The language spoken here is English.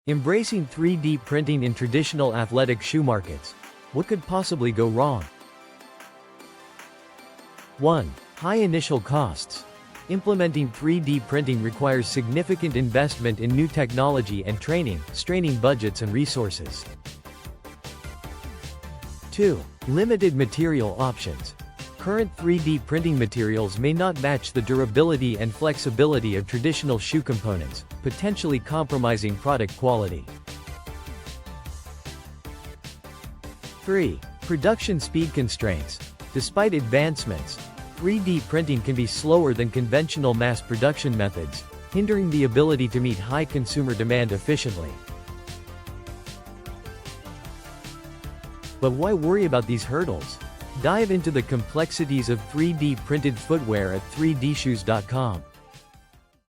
Embracing 3D printing in traditional athletic shoe markets. What could possibly go wrong? 1. High initial costs. Implementing 3D printing requires significant investment in new technology and training, straining budgets and resources. 2. Limited material options. Current 3D printing materials may not match the durability and flexibility of traditional shoe components, potentially compromising product quality. 3. Production speed constraints. Despite advancements, 3D printing can be slower than conventional mass production methods, hindering the ability to meet high consumer demand efficiently. But why worry about these hurdles? Dive into the complexities of 3D printed footwear at 3dshoes.com.